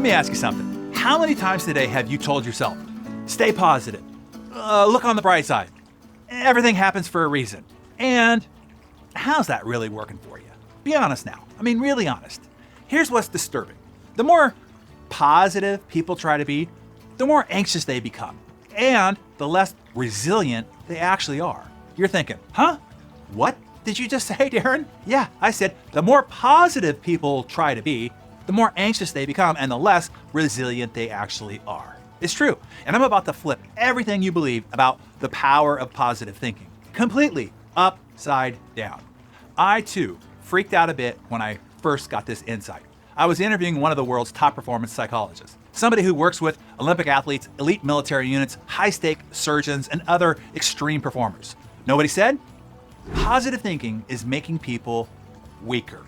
Let me ask you something. How many times today have you told yourself, stay positive, look on the bright side, everything happens for a reason? And how's that really working for you? Be honest now. I mean, really honest. Here's what's disturbing. The more positive people try to be, the more anxious they become, and the less resilient they actually are. You're thinking, huh? What did you just say, Darren? Yeah, I said the more positive people try to be, the more anxious they become and the less resilient they actually are. It's true. And I'm about to flip everything you believe about the power of positive thinking completely upside down. I too freaked out a bit when I first got this insight. I was interviewing one of the world's top performance psychologists, somebody who works with Olympic athletes, elite military units, high-stake surgeons, and other extreme performers. Know what he said? Positive thinking is making people weaker.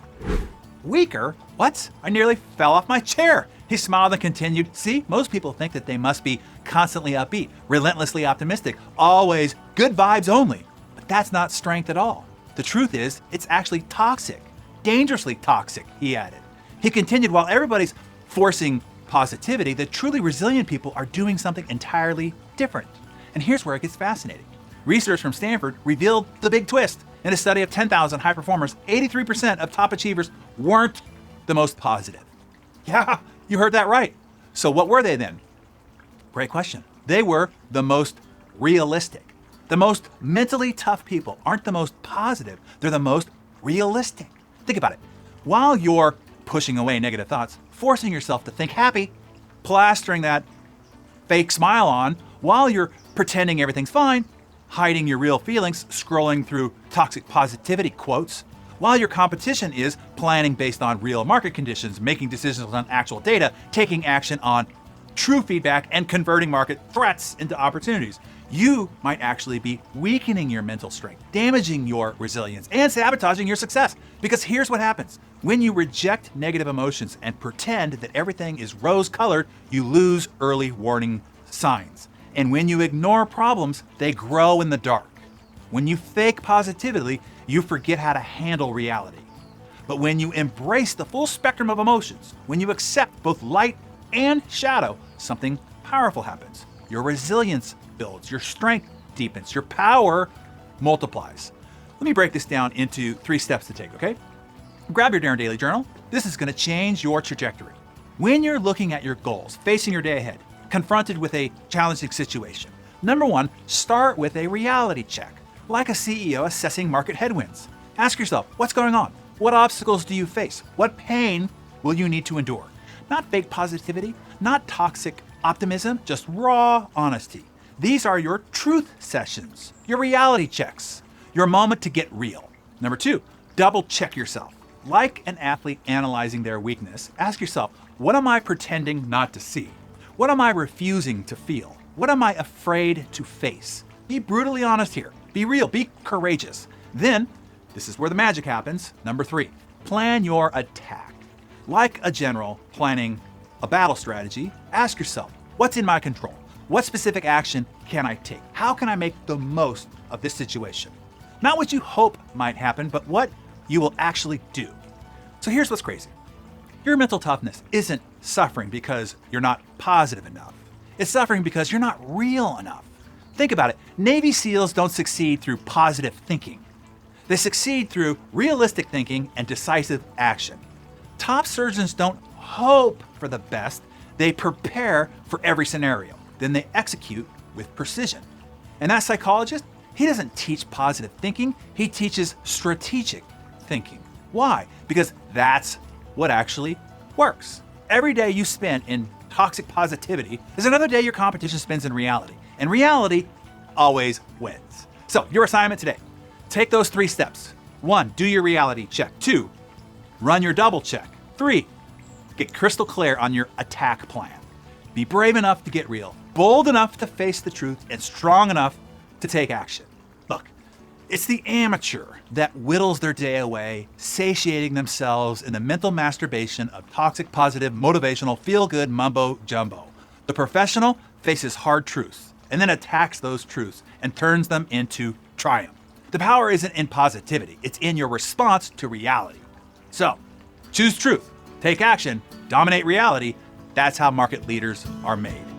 Weaker? What? I nearly fell off my chair. He smiled and continued, see, most people think that they must be constantly upbeat, relentlessly optimistic, always good vibes only. But that's not strength at all. The truth is, it's actually toxic, dangerously toxic, he added. He continued, while everybody's forcing positivity, the truly resilient people are doing something entirely different. And here's where it gets fascinating. Research from Stanford revealed the big twist. In a study of 10,000 high performers, 83% of top achievers weren't the most positive. Yeah, you heard that right. So what were they then? Great question. They were the most realistic. The most mentally tough people aren't the most positive. They're the most realistic. Think about it. While you're pushing away negative thoughts, forcing yourself to think happy, plastering that fake smile on, while you're pretending everything's fine, hiding your real feelings, scrolling through toxic positivity quotes, while your competition is planning based on real market conditions, making decisions on actual data, taking action on true feedback, and converting market threats into opportunities. You might actually be weakening your mental strength, damaging your resilience, and sabotaging your success. Because here's what happens. When you reject negative emotions and pretend that everything is rose-colored, you lose early warning signs. And when you ignore problems, they grow in the dark. When you fake positivity, you forget how to handle reality. But when you embrace the full spectrum of emotions, when you accept both light and shadow, something powerful happens. Your resilience builds, your strength deepens, your power multiplies. Let me break this down into 3 steps to take, okay? Grab your Darren Daily Journal. This is going to change your trajectory. When you're looking at your goals, facing your day ahead, confronted with a challenging situation, number 1, start with a reality check. Like a CEO assessing market headwinds. Ask yourself, what's going on? What obstacles do you face? What pain will you need to endure? Not fake positivity, not toxic optimism, just raw honesty. These are your truth sessions, your reality checks, your moment to get real. Number 2, double check yourself. Like an athlete analyzing their weakness, ask yourself, what am I pretending not to see? What am I refusing to feel? What am I afraid to face? Be brutally honest here. Be real, be courageous. Then, this is where the magic happens. Number 3, plan your attack. Like a general planning a battle strategy, ask yourself, what's in my control? What specific action can I take? How can I make the most of this situation? Not what you hope might happen, but what you will actually do. So here's what's crazy. Your mental toughness isn't suffering because you're not positive enough. It's suffering because you're not real enough. Think about it. Navy SEALs don't succeed through positive thinking. They succeed through realistic thinking and decisive action. Top surgeons don't hope for the best. They prepare for every scenario. Then they execute with precision. And that psychologist, he doesn't teach positive thinking. He teaches strategic thinking. Why? Because that's what actually works. Every day you spend in toxic positivity is another day your competition spends in reality. And reality always wins. So your assignment today, take those 3 steps. 1, do your reality check. 2, run your double check. 3, get crystal clear on your attack plan. Be brave enough to get real, bold enough to face the truth, and strong enough to take action. Look, it's the amateur that whittles their day away, satiating themselves in the mental masturbation of toxic, positive, motivational, feel-good mumbo jumbo. The professional faces hard truths and then attacks those truths and turns them into triumph. The power isn't in positivity, it's in your response to reality. So, choose truth, take action, dominate reality, That's how market leaders are made.